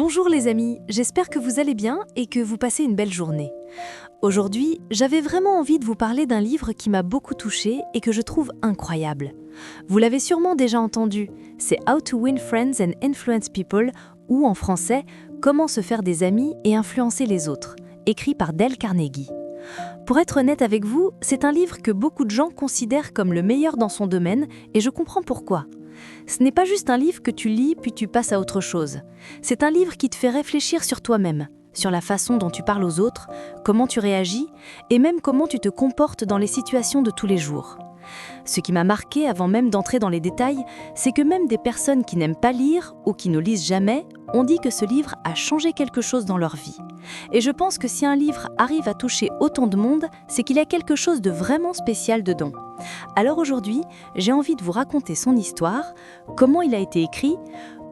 Bonjour les amis, j'espère que vous allez bien et que vous passez une belle journée. Aujourd'hui, j'avais vraiment envie de vous parler d'un livre qui m'a beaucoup touchée et que je trouve incroyable. Vous l'avez sûrement déjà entendu, c'est How to Win Friends and Influence People, ou en français, Comment se faire des amis et influencer les autres, écrit par Dale Carnegie. Pour être honnête avec vous, c'est un livre que beaucoup de gens considèrent comme le meilleur dans son domaine et je comprends pourquoi. Ce n'est pas juste un livre que tu lis puis tu passes à autre chose. C'est un livre qui te fait réfléchir sur toi-même, sur la façon dont tu parles aux autres, comment tu réagis et même comment tu te comportes dans les situations de tous les jours. Ce qui m'a marqué avant même d'entrer dans les détails, c'est que même des personnes qui n'aiment pas lire ou qui ne lisent jamais ont dit que ce livre a changé quelque chose dans leur vie. Et je pense que si un livre arrive à toucher autant de monde, c'est qu'il y a quelque chose de vraiment spécial dedans. Alors aujourd'hui, j'ai envie de vous raconter son histoire, comment il a été écrit,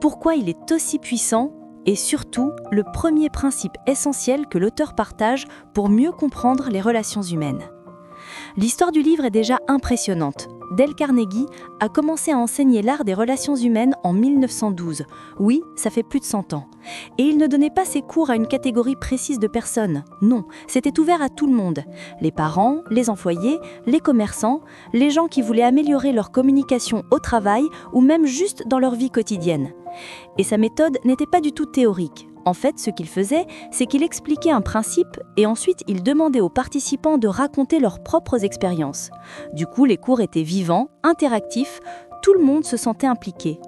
pourquoi il est aussi puissant et surtout le premier principe essentiel que l'auteur partage pour mieux comprendre les relations humaines. L'histoire du livre est déjà impressionnante. Dale Carnegie a commencé à enseigner l'art des relations humaines en 1912. Oui, ça fait plus de 100 ans. Et il ne donnait pas ses cours à une catégorie précise de personnes. Non, c'était ouvert à tout le monde. Les parents, les employés, les commerçants, les gens qui voulaient améliorer leur communication au travail ou même juste dans leur vie quotidienne. Et sa méthode n'était pas du tout théorique. En fait, ce qu'il faisait, c'est qu'il expliquait un principe et ensuite il demandait aux participants de raconter leurs propres expériences. Du coup, les cours étaient vivants, interactifs, tout le monde se sentait impliqué.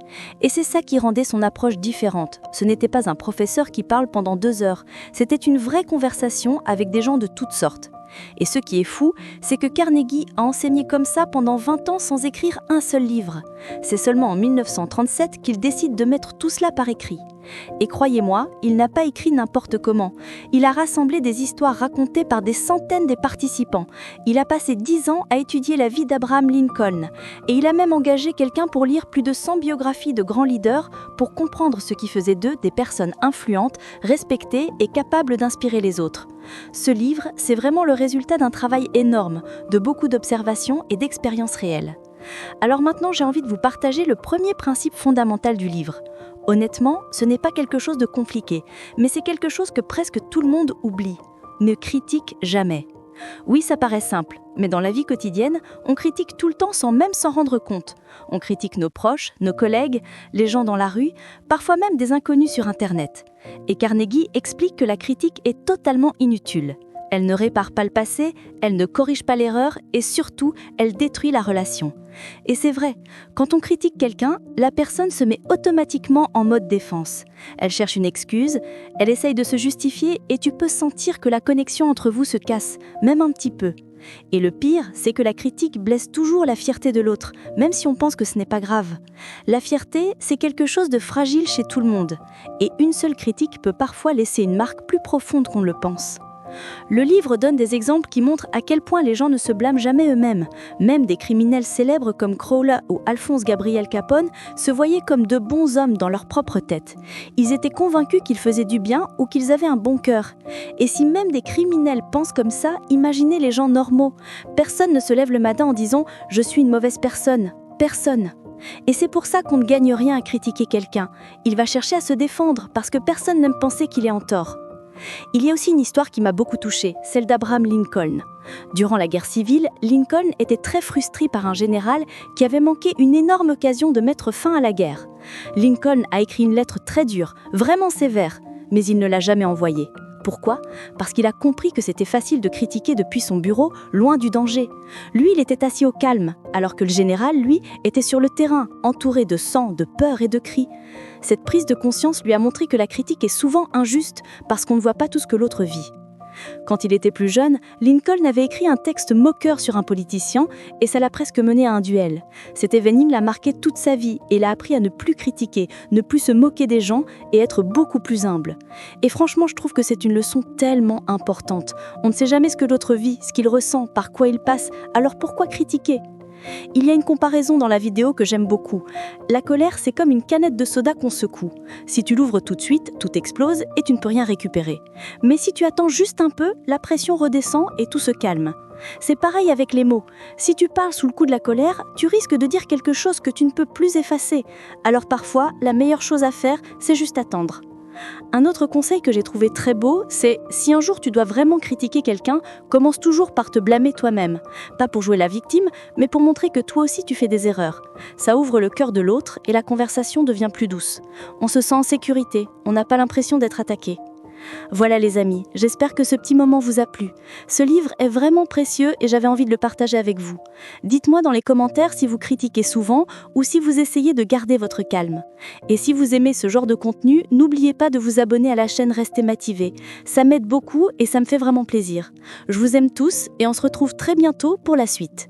Et c'est ça qui rendait son approche différente. Ce n'était pas un professeur qui parle pendant 2 heures, c'était une vraie conversation avec des gens de toutes sortes. Et ce qui est fou, c'est que Carnegie a enseigné comme ça pendant 20 ans sans écrire un seul livre. C'est seulement en 1937 qu'il décide de mettre tout cela par écrit. Et croyez-moi, il n'a pas écrit n'importe comment. Il a rassemblé des histoires racontées par des centaines des participants. Il a passé 10 ans à étudier la vie d'Abraham Lincoln. Et il a même engagé quelqu'un pour lire plus de 100 biographies de grands leaders pour comprendre ce qui faisait d'eux des personnes influentes, respectées et capables d'inspirer les autres. Ce livre, c'est vraiment le résultat d'un travail énorme, de beaucoup d'observations et d'expériences réelles. Alors maintenant, j'ai envie de vous partager le premier principe fondamental du livre. Honnêtement, ce n'est pas quelque chose de compliqué, mais c'est quelque chose que presque tout le monde oublie. Ne critique jamais. Oui, ça paraît simple, mais dans la vie quotidienne, on critique tout le temps sans même s'en rendre compte. On critique nos proches, nos collègues, les gens dans la rue, parfois même des inconnus sur Internet. Et Carnegie explique que la critique est totalement inutile. Elle ne répare pas le passé, elle ne corrige pas l'erreur et surtout, elle détruit la relation. Et c'est vrai, quand on critique quelqu'un, la personne se met automatiquement en mode défense. Elle cherche une excuse, elle essaye de se justifier et tu peux sentir que la connexion entre vous se casse, même un petit peu. Et le pire, c'est que la critique blesse toujours la fierté de l'autre, même si on pense que ce n'est pas grave. La fierté, c'est quelque chose de fragile chez tout le monde. Et une seule critique peut parfois laisser une marque plus profonde qu'on ne le pense. Le livre donne des exemples qui montrent à quel point les gens ne se blâment jamais eux-mêmes. Même des criminels célèbres comme Crowley ou Alphonse Gabriel Capone se voyaient comme de bons hommes dans leur propre tête. Ils étaient convaincus qu'ils faisaient du bien ou qu'ils avaient un bon cœur. Et si même des criminels pensent comme ça, imaginez les gens normaux. Personne ne se lève le matin en disant « je suis une mauvaise personne ». Personne. Et c'est pour ça qu'on ne gagne rien à critiquer quelqu'un. Il va chercher à se défendre parce que personne n'aime penser qu'il est en tort. Il y a aussi une histoire qui m'a beaucoup touchée, celle d'Abraham Lincoln. Durant la guerre civile, Lincoln était très frustré par un général qui avait manqué une énorme occasion de mettre fin à la guerre. Lincoln a écrit une lettre très dure, vraiment sévère, mais il ne l'a jamais envoyée. Pourquoi ? Parce qu'il a compris que c'était facile de critiquer depuis son bureau, loin du danger. Lui, il était assis au calme, alors que le général, lui, était sur le terrain, entouré de sang, de peur et de cris. Cette prise de conscience lui a montré que la critique est souvent injuste parce qu'on ne voit pas tout ce que l'autre vit. Quand il était plus jeune, Lincoln avait écrit un texte moqueur sur un politicien et ça l'a presque mené à un duel. Cet événement l'a marqué toute sa vie et l'a appris à ne plus critiquer, ne plus se moquer des gens et être beaucoup plus humble. Et franchement, je trouve que c'est une leçon tellement importante. On ne sait jamais ce que l'autre vit, ce qu'il ressent, par quoi il passe, alors pourquoi critiquer ? Il y a une comparaison dans la vidéo que j'aime beaucoup. La colère, c'est comme une canette de soda qu'on secoue. Si tu l'ouvres tout de suite, tout explose et tu ne peux rien récupérer. Mais si tu attends juste un peu, la pression redescend et tout se calme. C'est pareil avec les mots. Si tu parles sous le coup de la colère, tu risques de dire quelque chose que tu ne peux plus effacer. Alors parfois, la meilleure chose à faire, c'est juste attendre. Un autre conseil que j'ai trouvé très beau, c'est si un jour tu dois vraiment critiquer quelqu'un, commence toujours par te blâmer toi-même. Pas pour jouer la victime, mais pour montrer que toi aussi tu fais des erreurs. Ça ouvre le cœur de l'autre et la conversation devient plus douce. On se sent en sécurité, on n'a pas l'impression d'être attaqué. Voilà les amis, j'espère que ce petit moment vous a plu. Ce livre est vraiment précieux et j'avais envie de le partager avec vous. Dites-moi dans les commentaires si vous critiquez souvent ou si vous essayez de garder votre calme. Et si vous aimez ce genre de contenu, n'oubliez pas de vous abonner à la chaîne Restez Mativé. Ça m'aide beaucoup et ça me fait vraiment plaisir. Je vous aime tous et on se retrouve très bientôt pour la suite.